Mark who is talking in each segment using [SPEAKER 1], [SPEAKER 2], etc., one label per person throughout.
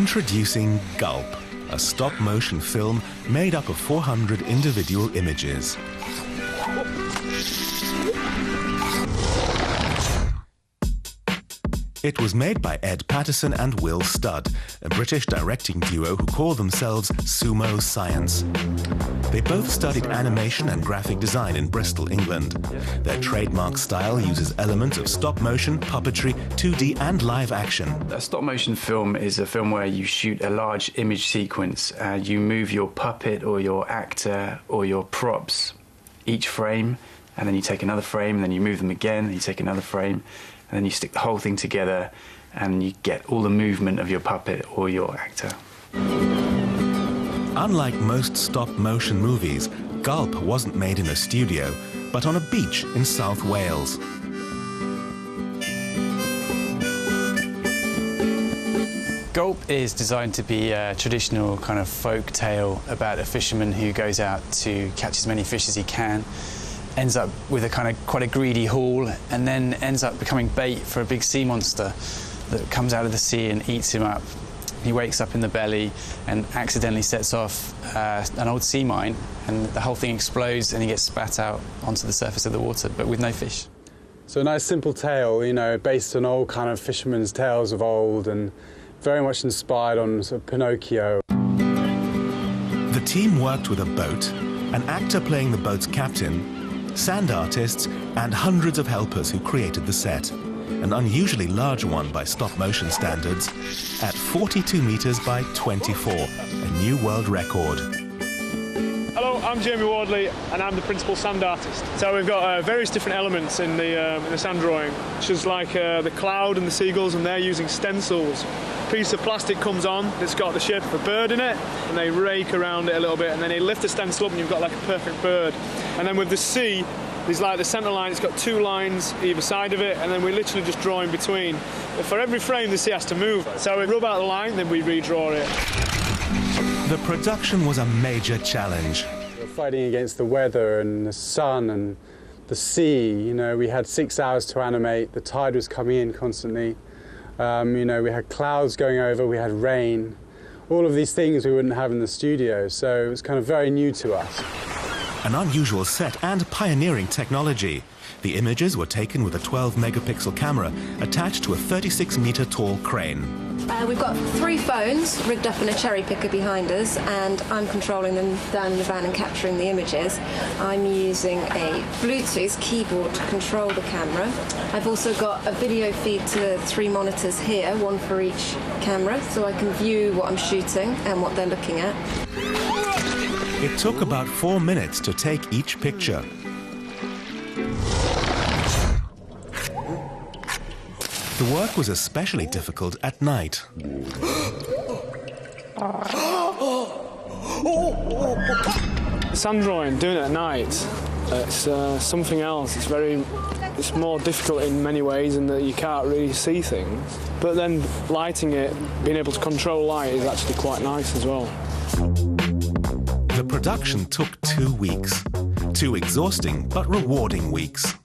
[SPEAKER 1] Introducing Gulp, a stop-motion film made up of 400 individual images. It was made by Ed Patterson and Will Studd, a British directing duo who call themselves Sumo Science. They both studied animation and graphic design in Bristol, England. Their trademark style uses elements of stop-motion, puppetry, 2D and live action.
[SPEAKER 2] A stop-motion film is a film where you shoot a large image sequence. You move your puppet or your actor or your props each frame, and then you take another frame, and then you move them again, and you take another frame, and then you stick the whole thing together and you get all the movement of your puppet or your actor.
[SPEAKER 1] Unlike most stop-motion movies, Gulp wasn't made in a studio, but on a beach in South Wales.
[SPEAKER 2] Gulp is designed to be a traditional kind of folk tale about a fisherman who goes out to catch as many fish as he can, ends up with a kind of quite a greedy haul, and then ends up becoming bait for a big sea monster that comes out of the sea and eats him up. He wakes up in the belly and accidentally sets off an old sea mine, and the whole thing explodes and he gets spat out onto the surface of the water, but with no fish.
[SPEAKER 3] So a nice simple tale, you know, based on old kind of fishermen's tales of old and very much inspired on sort of Pinocchio.
[SPEAKER 1] The team worked with a boat, an actor playing the boat's captain, sand artists, and hundreds of helpers who created the set. An unusually large one by stop-motion standards, at 42 meters by 24, a new world record.
[SPEAKER 4] Hello, I'm Jamie Wardley, and I'm the principal sand artist. So we've got various different elements in the sand drawing, which is like the cloud and the seagulls, and they're using stencils. A piece of plastic comes on, it's got the shape of a bird in it, and they rake around it a little bit, and then they lift the stencil up and you've got like a perfect bird. And then with the sea, there's like the centre line, it's got two lines either side of it, and then we literally just draw in between. But for every frame, the sea has to move. So we rub out the line, then we redraw it.
[SPEAKER 1] The production was a major challenge.
[SPEAKER 3] We were fighting against the weather and the sun and the sea. You know, we had 6 hours to animate, the tide was coming in constantly. You know, we had clouds going over, we had rain. All of these things we wouldn't have in the studio, so it was kind of very new to us.
[SPEAKER 1] An unusual set and pioneering technology. The images were taken with a 12-megapixel camera attached to a 36-meter tall crane.
[SPEAKER 5] We've got 3 phones rigged up in a cherry picker behind us, and I'm controlling them down in the van and capturing the images. I'm using a Bluetooth keyboard to control the camera. I've also got a video feed to 3 monitors here, one for each camera, so I can view what I'm shooting and what they're looking at.
[SPEAKER 1] It took about 4 minutes to take each picture. The work was especially difficult at night.
[SPEAKER 4] Sand drawing, doing it at night, it's something else. It's more difficult in many ways in that you can't really see things. But then lighting it, being able to control light is actually quite nice as well.
[SPEAKER 1] The production took 2 weeks. 2 exhausting but rewarding weeks.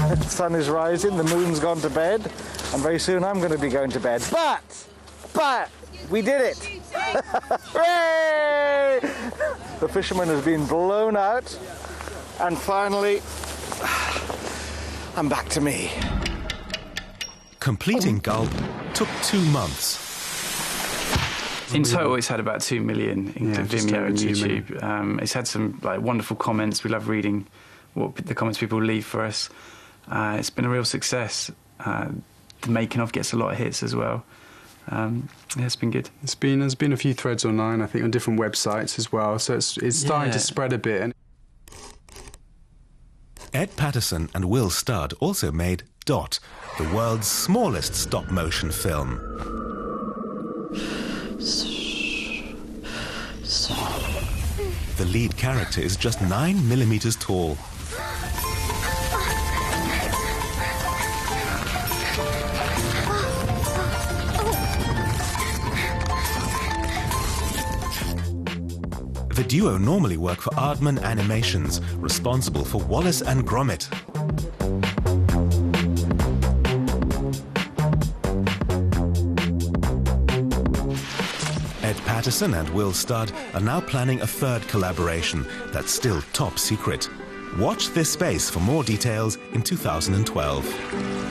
[SPEAKER 6] The sun is rising, the moon's gone to bed, and very soon I'm going to be going to bed. But, we did it! Hooray! The fisherman has been blown out, and finally, I'm back to me.
[SPEAKER 1] Completing Gulp took 2 months.
[SPEAKER 2] In total, it's had about 2 million in Vimeo and YouTube. It's had some wonderful comments. We love reading what the comments people leave for us. It's been a real success. The making of gets a lot of hits as well. Yeah, it's been good.
[SPEAKER 7] There's been a few threads online, I think, on different websites as well. So it's starting to spread a bit.
[SPEAKER 1] Ed Patterson and Will Studd also made Dot, the world's smallest stop-motion film. The lead character is just 9 millimeters tall. The duo normally work for Aardman Animations, responsible for Wallace and Gromit. Ed Patterson and Will Studd are now planning a third collaboration that's still top secret. Watch this space for more details in 2012.